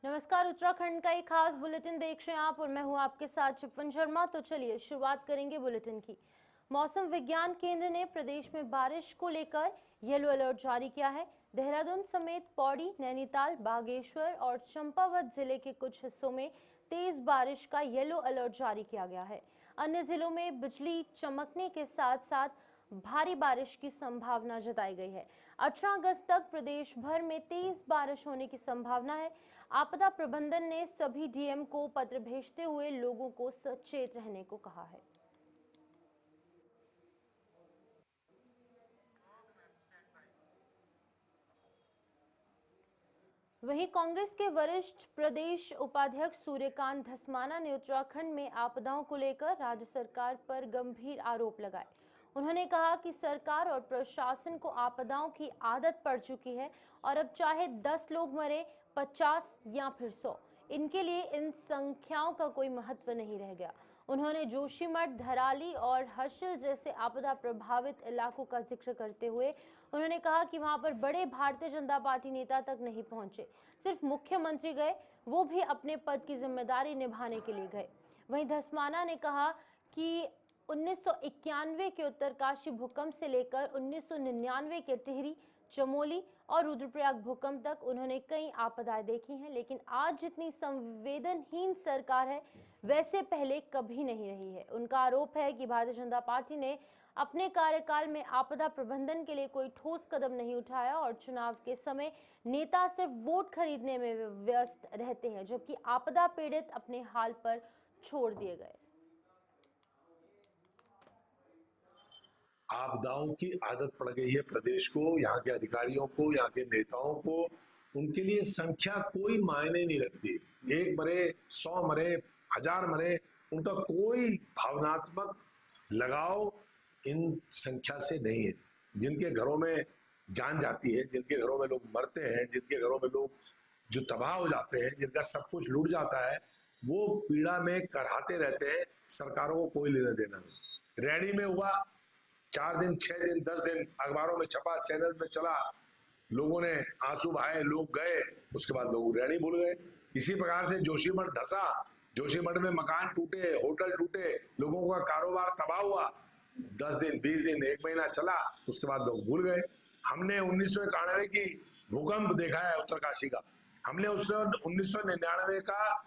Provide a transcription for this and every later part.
नमस्कार, उत्तराखंड का एक खास बुलेटिन देख रहे हैं आप और मैं हूं आपके साथ शिफन शर्मा। तो चलिए शुरुआत करेंगे बुलेटिन की। मौसम विज्ञान केंद्र ने प्रदेश में बारिश को लेकर येलो अलर्ट जारी किया है। देहरादून समेत पौड़ी, नैनीताल, बागेश्वर और चंपावत जिले के कुछ हिस्सों में तेज बारिश का येलो अलर्ट जारी किया गया है। अन्य जिलों में बिजली चमकने के साथ साथ भारी बारिश की संभावना जताई गई है। 18 अगस्त तक प्रदेश भर में तेज बारिश होने की संभावना है। आपदा प्रबंधन ने सभी डीएम को पत्र भेजते हुए लोगों को सचेत रहने को कहा है। वहीं कांग्रेस के वरिष्ठ प्रदेश उपाध्यक्ष सूर्यकांत धस्माना ने उत्तराखंड में आपदाओं को लेकर राज्य सरकार पर गंभीर आरोप लगाए। उन्होंने कहा कि सरकार और प्रशासन को आपदाओं की आदत पड़ चुकी है और अब चाहे 10 लोग मरे, 50 या फिर 100, इनके लिए इन संख्याओं का कोई महत्व नहीं रह गया। उन्होंने जोशीमठ, धराली और हर्षिल जैसे आपदा प्रभावित इलाकों का जिक्र करते हुए उन्होंने कहा कि वहां पर बड़े भारतीय जनता पार्टी नेता तक नहीं पहुंचे, सिर्फ मुख्यमंत्री गए, वो भी अपने पद की जिम्मेदारी निभाने के लिए गए। वहीं धस्माना ने कहा कि 1991 के उत्तरकाशी भूकंप से लेकर 1999 के टिहरी, चमोली और रुद्रप्रयाग भूकंप तक उन्होंने कई आपदाएं देखी हैं, लेकिन आज जितनी संवेदनहीन सरकार है वैसे पहले कभी नहीं रही है। उनका आरोप है कि भारतीय जनता पार्टी ने अपने कार्यकाल में आपदा प्रबंधन के लिए कोई ठोस कदम नहीं उठाया और चुनाव के समय नेता सिर्फ वोट खरीदने में व्यस्त रहते हैं, जबकि आपदा पीड़ित अपने हाल पर छोड़ दिए गए। आपदाओं की आदत पड़ गई है प्रदेश को, यहाँ के अधिकारियों को, यहाँ के नेताओं को। उनके लिए संख्या कोई मायने नहीं रखती। 1 मरे, 100 मरे, 1000 मरे, उनका कोई भावनात्मक लगाव इन संख्या से नहीं है। जिनके घरों में जान जाती है, जिनके घरों में लोग मरते हैं, जिनके घरों में लोग जो तबाह हो जाते हैं, जिनका सब कुछ लूट जाता है, वो पीड़ा में कराहते रहते हैं। सरकारों को कोई लेना देना नहीं। रैनी में हुआ, 4 दिन, 6 दिन, 10 दिन अखबारों में छपा, चैनल में चला, लोगों ने आंसू बहाए, लोग गए, उसके बाद लोग रैनी भूल गए। इसी प्रकार से जोशीमठ धसा, जोशीमठ में मकान टूटे, होटल टूटे, लोगों का कारोबार तबाह हुआ, 10 दिन, 20 दिन, 1 महीना चला, उसके बाद लोग भूल गए। हमने 1991 की भूकंप देखा है उत्तरकाशी का, हमने उससे 1999 का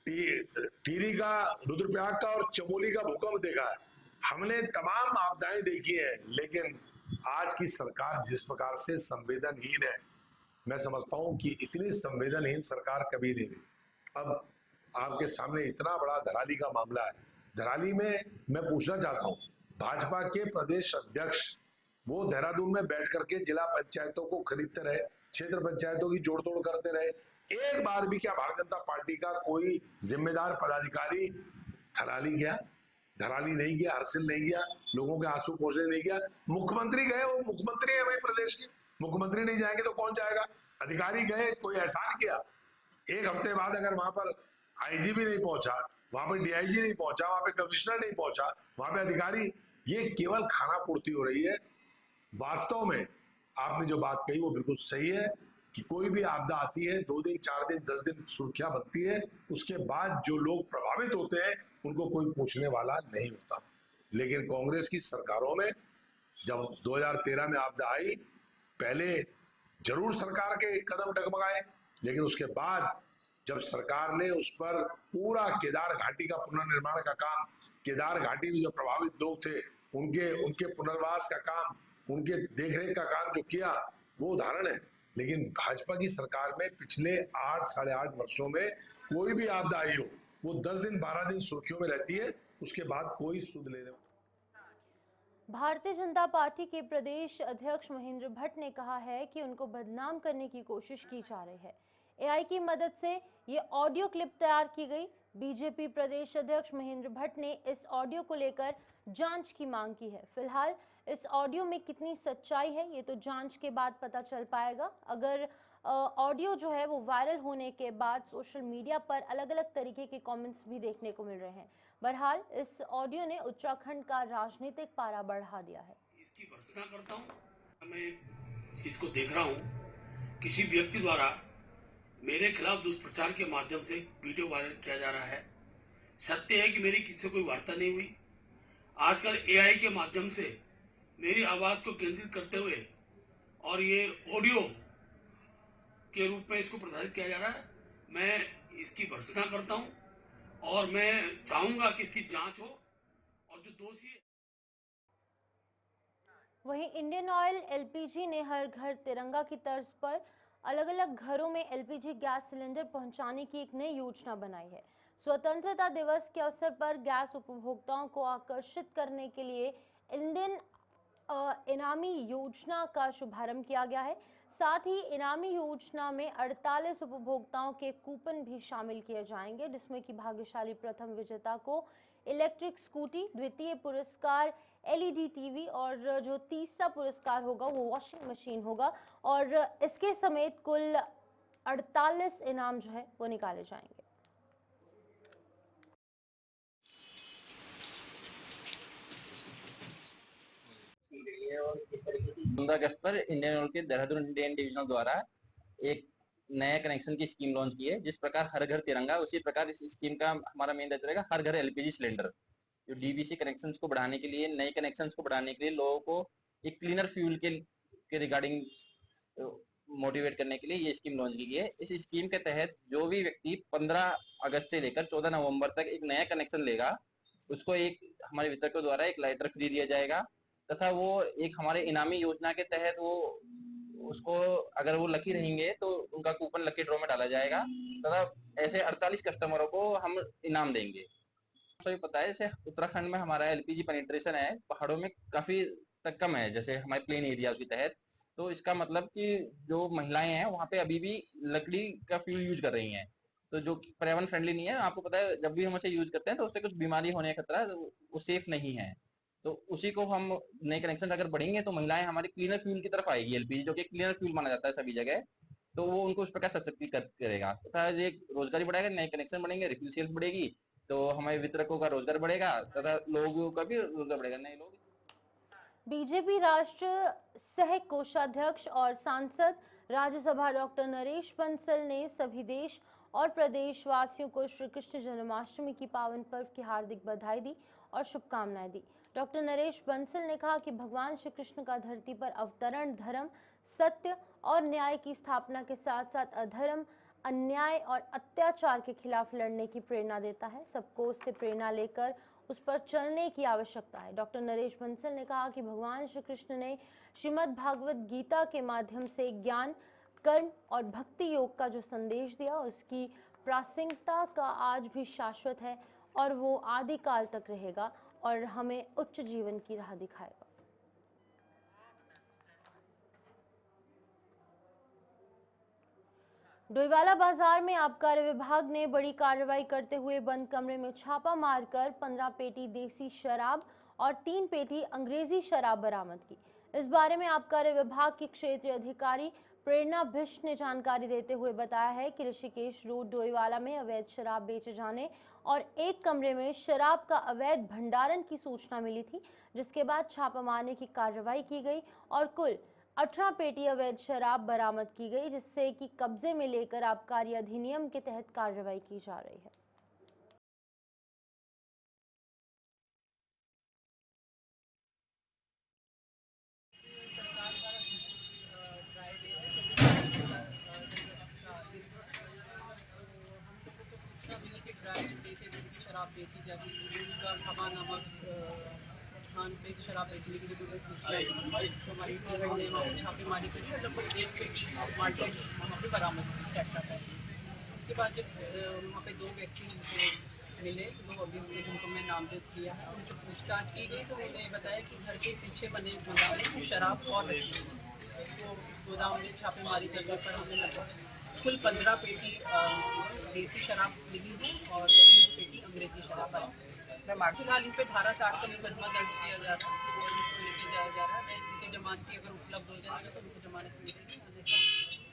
टिहरी का, रुद्रप्रयाग का और चमोली का भूकंप देखा है। हमने तमाम आपदाएं देखी हैं, लेकिन आज की सरकार जिस प्रकार से संवेदनहीन है, मैं समझता हूं कि इतनी संवेदनहीन सरकार कभी नहीं हुई। अब आपके सामने इतना बड़ा धराली का मामला है। धराली में मैं पूछना चाहता हूं, भाजपा के प्रदेश अध्यक्ष वो देहरादून में बैठ करके जिला पंचायतों को खरीदते रहे, क्षेत्र पंचायतों की जोड़तोड़ करते रहे। एक बार भी क्या भारतीय जनता पार्टी का कोई जिम्मेदार पदाधिकारी धराली गया? धराली नहीं गया, हर्षिल नहीं गया, लोगों के आंसू पोंछने नहीं गया। मुख्यमंत्री गए, वो मुख्यमंत्री है भाई प्रदेश के, मुख्यमंत्री नहीं जाएंगे तो कौन जाएगा? अधिकारी गए, कोई एहसान किया? एक हफ्ते बाद अगर वहां पर आईजी भी नहीं पहुंचा, वहां पर डीआईजी नहीं पहुंचा, वहां पे कमिश्नर नहीं पहुंचा, वहां पे अधिकारी, ये केवल खाना पूर्ति हो रही है। वास्तव में आपने जो बात कही वो बिल्कुल सही है कि कोई भी आपदा आती है, 2 दिन, 4 दिन, 10 दिन सुर्खियां बनती है, उसके बाद जो लोग प्रभावित होते हैं उनको कोई पूछने वाला नहीं होता। लेकिन कांग्रेस की सरकारों में जब 2013 में आपदा आई, पहले जरूर सरकार के कदम डगमगाए, लेकिन उसके बाद जब सरकार ने उस पर पूरा केदार घाटी का पुनर्निर्माण का काम, केदार घाटी में जो प्रभावित लोग थे उनके पुनर्वास का काम, उनके देखरेख का काम जो किया, वो उदाहरण है। लेकिन भाजपा की सरकार में पिछले 8 साढ़े 8 वर्षों में कोई भी आपदा आई हो, वो 10 दिन 12 दिन सुर्खियों में रहती है, उसके बाद कोई सुध लेने। भारतीय जनता पार्टी के प्रदेश अध्यक्ष महेंद्र भट्ट ने कहा है कि उनको बदनाम करने की कोशिश की जा रही है। एआई की मदद से ये ऑडियो क्लिप तैयार की गई। बीजेपी प्रदेश अध्यक्ष महेंद्र भट्ट ने इस ऑडियो को लेकर जांच की मांग की है। फिलहाल इस ऑडियो में कितनी सच्चाई है ये तो जांच के बाद पता चल पाएगा। अगर ऑडियो जो है वो वायरल होने के बाद सोशल मीडिया पर अलग अलग तरीके के कमेंट्स भी देखने को मिल रहे हैं। बहरहाल इस ऑडियो ने उत्तराखंड का राजनीतिक पारा बढ़ा दिया है। इसकी भर्त्सना करता हूँ, मैं चीज को देख रहा हूँ, किसी व्यक्ति द्वारा मेरे खिलाफ दुष्प्रचार के माध्यम से वीडियो वायरल किया जा रहा है। सत्य है कि मेरी किसी से कोई वार्ता नहीं हुई। आजकल एआई के माध्यम से मेरी आवाज को केंद्रित करते हुए और ये ऑडियो के रूप में इसको प्रसारित किया जा रहा है। मैं इसकी भर्त्सना करता हूं और मैं चाहूंगा कि इसकी जांच हो और जो दोषी है। वहीं इंडियन ऑयल एलपीजी ने हर घर तिरंगा की तर्ज पर अलग अलग घरों में एलपीजी गैस सिलेंडर पहुंचाने की एक नई योजना बनाई है। स्वतंत्रता दिवस के अवसर पर गैस उपभोक्ताओं को आकर्षित करने के लिए इंडियन इनामी योजना का शुभारंभ किया गया है। साथ ही इनामी योजना में 48 उपभोक्ताओं के कूपन भी शामिल किए जाएंगे, जिसमें कि भाग्यशाली प्रथम विजेता को इलेक्ट्रिक स्कूटी, द्वितीय पुरस्कार एलईडी टीवी और जो तीसरा पुरस्कार होगा वो वॉशिंग मशीन होगा। और इसके समेत कुल 48 इनाम जो है वो निकाले जाएंगे। और 15 अगस्त पर इंडियन ऑयल के देहरादून इंडियन डिविजन द्वारा एक नया कनेक्शन की स्कीम लॉन्च की है। जिस प्रकार हर घर तिरंगा, उसी प्रकार इस स्कीम का हमारा मेन रहता रहेगा हर घर एलपीजी सिलेंडर। जो डीवीसी कनेक्शंस को बढ़ाने के लिए, नए कनेक्शंस को बढ़ाने के लिए लोगों को एक क्लीनर फ्यूल के रिगार्डिंग मोटिवेट करने के लिए ये स्कीम लॉन्च की गई है। इस स्कीम के तहत जो भी व्यक्ति 15 अगस्त से लेकर 14 नवंबर तक एक नया कनेक्शन लेगा, उसको एक हमारे वितरकों द्वारा एक लाइटर फ्री दिया जाएगा तथा वो एक हमारे इनामी योजना के तहत वो उसको अगर वो लकी रहेंगे तो उनका कूपन लकी ड्रॉ में डाला जाएगा तथा ऐसे 48 कस्टमरों को हम इनाम देंगे। तो पता है जैसे उत्तराखंड में हमारा एलपीजी पेनिट्रेशन है पहाड़ों में काफी तक कम है, जैसे हमारे प्लेन एरिया के तहत। तो इसका मतलब कि जो महिलाएं हैं वहाँ पे अभी भी लकड़ी का फ्यूल यूज कर रही हैं, तो जो पर्यावरण फ्रेंडली नहीं है। आपको पता है जब भी हम उसे यूज करते हैं तो उससे कुछ बीमारी होने का खतरा है, तो वो सेफ नहीं है। तो उसी को हम नए कनेक्शन अगर बढ़ेंगे तो महिलाएं हमारी क्लीनर फ्यूल की तरफ आएगी। एलपीजी जो कि क्लीनर फ्यूल माना जाता है सभी जगह, तो वो उनको उस प्रकार सशक्तिकृत करेगा तथा ये रोजगारी बढ़ाएगा, नए कनेक्शन बढ़ेंगे, रिफ्यूल सेल्स बढ़ेगी, तो हमारे वितरकों का रोजगार बढ़ेगा तथा लोगों का भी रोजगार बढ़ेगा। नए लोग बीजेपी राष्ट्र सह कोषाध्यक्ष और सांसद राज्यसभा डॉक्टर नरेश बंसल ने सभी देश और प्रदेशवासियों को श्री कृष्ण जन्माष्टमी की पावन पर्व की हार्दिक बधाई दी और शुभकामनाएं दी। डॉक्टर नरेश बंसल ने कहा कि भगवान श्री कृष्ण का धरती पर अवतरण धर्म, सत्य और न्याय की स्थापना के साथ साथ अधर्म, अन्याय और अत्याचार के खिलाफ लड़ने की प्रेरणा देता है। सबको उससे प्रेरणा लेकर उस पर चलने की आवश्यकता है। डॉक्टर नरेश बंसल ने कहा कि भगवान श्री कृष्ण ने श्रीमद् भागवत गीता के माध्यम से ज्ञान, कर्म और भक्ति योग का जो संदेश दिया, उसकी प्रासंगिकता का आज भी शाश्वत है और वो आदि काल तक रहेगा और हमें उच्च जीवन की राह दिखाएगा। डोईवाला बाजार में आबकारी विभाग ने बड़ी कार्रवाई करते हुए बंद कमरे में छापा मारकर 15 पेटी देसी शराब और 3 पेटी अंग्रेजी शराब बरामद की। इस बारे में आबकारी विभाग की क्षेत्रीय अधिकारी प्रेरणा भिष्ट ने जानकारी देते हुए बताया है कि ऋषिकेश रोड डोईवाला में अवैध शराब बेचे जाने और एक कमरे में शराब का अवैध भंडारण की सूचना मिली थी, जिसके बाद छापा मारने की कार्रवाई की गई और कुल 18 पेटी अवैध शराब बरामद की गई, जिससे कि कब्जे में लेकर आबकारी अधिनियम के तहत कार्रवाई की जा रही है। ड्राई अड्डे पे जिनकी शराब बेची जाती है उनका हवा नामक स्थान पे शराब बेचने की जब सूचना मिली तो हमारी टीम ने वहाँ पर छापेमारी करी और लगभग 1 पेटी माल्टेज वहाँ पे बरामद की ट्रैक्टर पर। उसके बाद जब वहाँ पे 2 व्यक्ति उनको मिले, 2 अभियुक्त जिनको मैं नामजद किया है, उनसे पूछताछ की गई तो उन्होंने बताया कि घर के पीछे बने गोदाम में शराब और रखी है। तो इस गोदाम में छापेमारी करने पर हमें लगभग कुल 15 पेटी देसी शराब मिली है और 3 पेटी अंग्रेजी शराब आई। फिलहाल इन पे धारा 60 का मुकदमा दर्ज किया जा रहा है और इनको लेके जाया जा रहा है। इनके जमानती अगर उपलब्ध हो जाएगा तो उनको जमानत मिलेगी, अन्यथा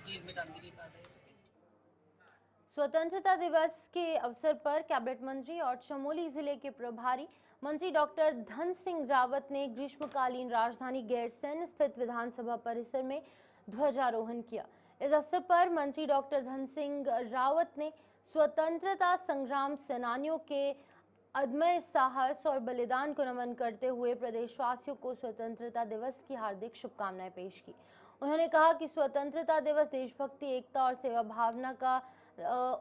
जेल में डालने की कार्रवाई। स्वतंत्रता दिवस के अवसर पर कैबिनेट मंत्री और चमोली जिले के प्रभारी मंत्री डॉक्टर धन सिंह रावत ने ग्रीष्मकालीन राजधानी गैरसैंण स्थित विधानसभा परिसर में ध्वजारोहण किया। इस अवसर पर मंत्री डॉक्टर धन सिंह रावत ने स्वतंत्रता संग्राम सेनानियों के अदम्य साहस और बलिदान को नमन करते हुए प्रदेशवासियों को स्वतंत्रता दिवस की हार्दिक शुभकामनाएं पेश की। उन्होंने कहा कि स्वतंत्रता दिवस देशभक्ति, एकता और सेवा भावना का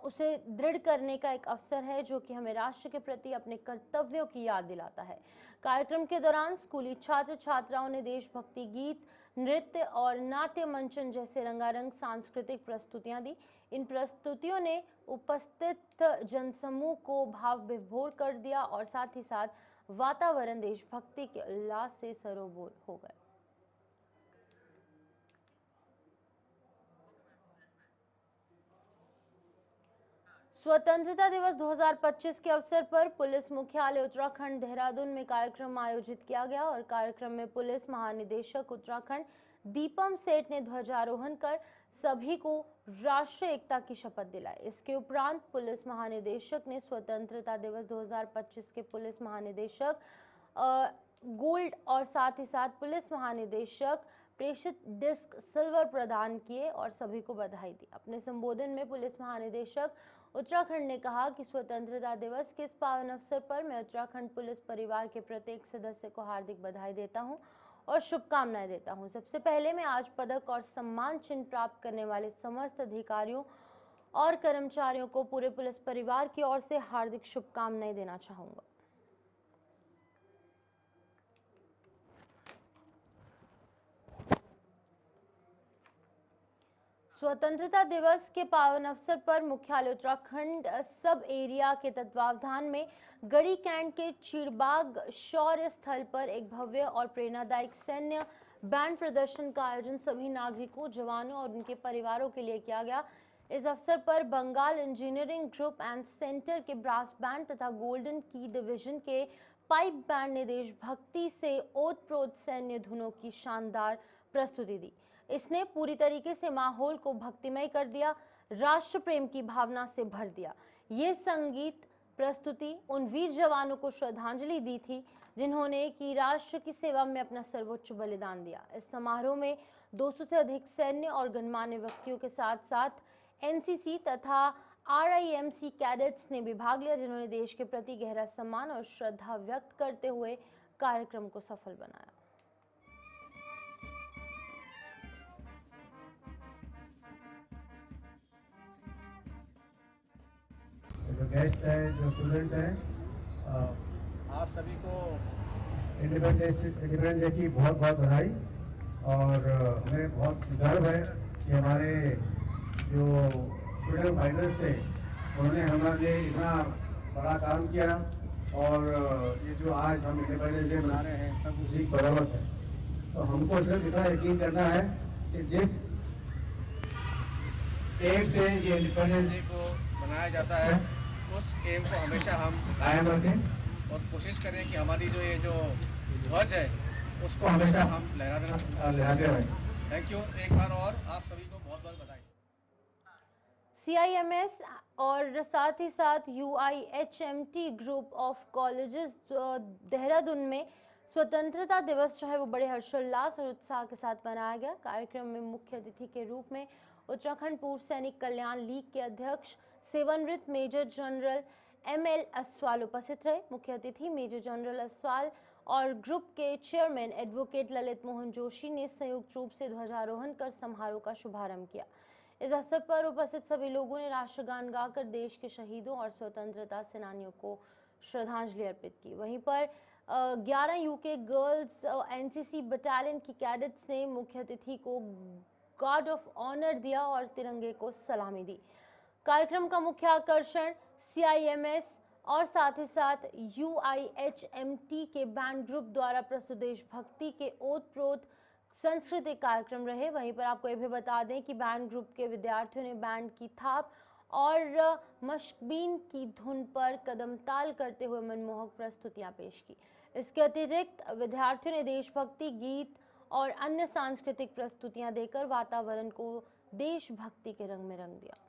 उसे दृढ़ करने का एक अवसर है, जो कि हमें राष्ट्र के प्रति अपने कर्तव्यों की याद दिलाता है। कार्यक्रम के दौरान स्कूली छात्र छात्राओं ने देशभक्ति गीत, नृत्य और नाट्य मंचन जैसे रंगारंग सांस्कृतिक प्रस्तुतियां दी। इन प्रस्तुतियों ने उपस्थित जनसमूह को भाव विभोर कर दिया और साथ ही साथ वातावरण देशभक्ति के उल्लास से सरोबोर हो गए। स्वतंत्रता दिवस 2025 के अवसर पर पुलिस मुख्यालय उत्तराखंड देहरादून में कार्यक्रम आयोजित किया गया और कार्यक्रम में पुलिस महानिदेशक उत्तराखंड दीपम सेठ ने ध्वजारोहण कर सभी को राष्ट्रीय एकता की शपथ दिलाई। इसके उपरांत पुलिस महानिदेशक ने स्वतंत्रता दिवस 2025 के पुलिस महानिदेशक गोल्ड और साथ ही साथ पुलिस महानिदेशक प्रेषित डिस्क सिल्वर प्रदान किए और सभी को बधाई दी। अपने संबोधन में पुलिस महानिदेशक उत्तराखंड ने कहा कि स्वतंत्रता दिवस के इस पावन अवसर पर मैं उत्तराखंड पुलिस परिवार के प्रत्येक सदस्य को हार्दिक बधाई देता हूं और शुभकामनाएं देता हूं। सबसे पहले मैं आज पदक और सम्मान चिन्ह प्राप्त करने वाले समस्त अधिकारियों और कर्मचारियों को पूरे पुलिस परिवार की ओर से हार्दिक शुभकामनाएं देना चाहूंगा। स्वतंत्रता दिवस के पावन अवसर पर मुख्यालय उत्तराखंड सब एरिया के तत्वावधान में गढ़ी कैंट के चीरबाग शौर्य स्थल पर एक भव्य और प्रेरणादायक सैन्य बैंड प्रदर्शन का आयोजन सभी नागरिकों, जवानों और उनके परिवारों के लिए किया गया। इस अवसर पर Bengal engineering group and centre के ब्रास बैंड तथा गोल्डन की डिवीजन के पाइप बैंड ने देशभक्ति से ओतप्रोत सैन्य धुनों की शानदार प्रस्तुति दी। इसने पूरी तरीके से माहौल को भक्तिमय कर दिया, राष्ट्र प्रेम की भावना से भर दिया। ये संगीत प्रस्तुति उन वीर जवानों को श्रद्धांजलि दी थी जिन्होंने की राष्ट्र की सेवा में अपना सर्वोच्च बलिदान दिया। इस समारोह में 200 से अधिक सैन्य और गणमान्य व्यक्तियों के साथ साथ एनसीसी तथा RIMC कैडेट्स ने भी भाग लिया, जिन्होंने देश के प्रति गहरा सम्मान और श्रद्धा व्यक्त करते हुए कार्यक्रम को सफल बनाया। जो गेस्ट हैं, जो स्टूडेंट्स हैं, आप सभी को इंडिपेंडेंस डे की बहुत बहुत बधाई। और हमें बहुत गर्व है कि हमारे जो फ्रीडम फाइटर्स थे उन्होंने हमारे लिए इतना बड़ा काम किया और ये जो आज हम इंडिपेंडेंस डे मना रहे हैं सब उसी की बदौलत है। तो हमको सिर्फ इतना यकीन करना है कि जिस एम से ये इंडिपेंडेंस डे को मनाया जाता है उस एम को हमेशा हम कायम रखें और कोशिश करें कि हमारी जो ये जो ध्वज है उसको हमेशा हम लहराते रहें। थैंक यू एक बार और आप सभी को बहुत बहुत बधाई। CIMS और साथ ही साथ UIHMT group of colleges Dehradun में स्वतंत्रता दिवस जो है वो बड़े हर्षोल्लास और उत्साह के साथ मनाया गया। कार्यक्रम में मुख्य अतिथि के रूप में उत्तराखंड पूर्व सैनिक कल्याण लीग के अध्यक्ष सेवानिवृत्त मेजर जनरल ML असवाल उपस्थित रहे। मुख्य अतिथि मेजर जनरल असवाल और ग्रुप के चेयरमैन एडवोकेट ललित मोहन जोशी ने संयुक्त रूप से ध्वजारोहण कर समारोह का शुभारंभ किया। इस अवसर पर उपस्थित सभी लोगों ने राष्ट्रगान गाकर देश के शहीदों और स्वतंत्रता सेनानियों को श्रद्धांजलि अर्पित की। वहीं पर 11 UK गर्ल्स NCC बटालियन की कैडेट्स ने मुख्य अतिथि को गार्ड ऑफ ऑनर दिया और तिरंगे को सलामी दी। कार्यक्रम का मुख्य आकर्षण CIMS और साथ ही साथ UIHMT के बैंड ग्रुप द्वारा प्रस्तुत देशभक्ति के ओतप्रोत सांस्कृतिक कार्यक्रम रहे। वहीं पर आपको यह भी बता दें कि बैंड ग्रुप के विद्यार्थियों ने बैंड की थाप और मशबीन की धुन पर कदम ताल करते हुए मनमोहक प्रस्तुतियां पेश की। इसके अतिरिक्त विद्यार्थियों ने देशभक्ति गीत और अन्य सांस्कृतिक प्रस्तुतियां देकर वातावरण को देशभक्ति के रंग में रंग दिया।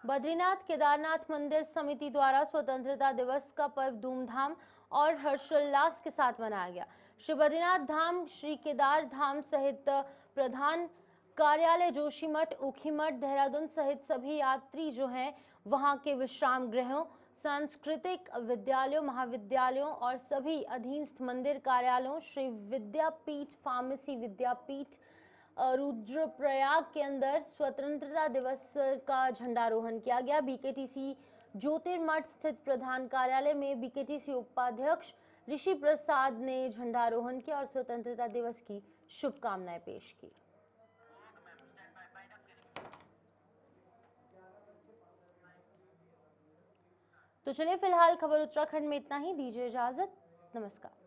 बद्रीनाथ केदारनाथ मंदिर समिति द्वारा स्वतंत्रता दिवस का पर्व धूमधाम और हर्षोल्लास के साथ मनाया गया। श्री बद्रीनाथ धाम, श्री केदार धाम सहित प्रधान कार्यालय, जोशीमठ, ऊखीमठ, देहरादून सहित सभी यात्री जो हैं वहां के विश्राम गृहों, सांस्कृतिक विद्यालयों, महाविद्यालयों और सभी अधीनस्थ मंदिर कार्यालयों, श्री विद्यापीठ, फार्मेसी विद्यापीठ रुद्रप्रयाग के अंदर स्वतंत्रता दिवस का झंडारोहण किया गया। बीकेटीसी ज्योतिर्मठ स्थित प्रधान कार्यालय में बीकेटीसी उपाध्यक्ष ऋषि प्रसाद ने झंडारोहण किया और स्वतंत्रता दिवस की शुभकामनाएं पेश की। तो चलिए फिलहाल खबर उत्तराखंड में इतना ही। दीजिए इजाजत, नमस्कार।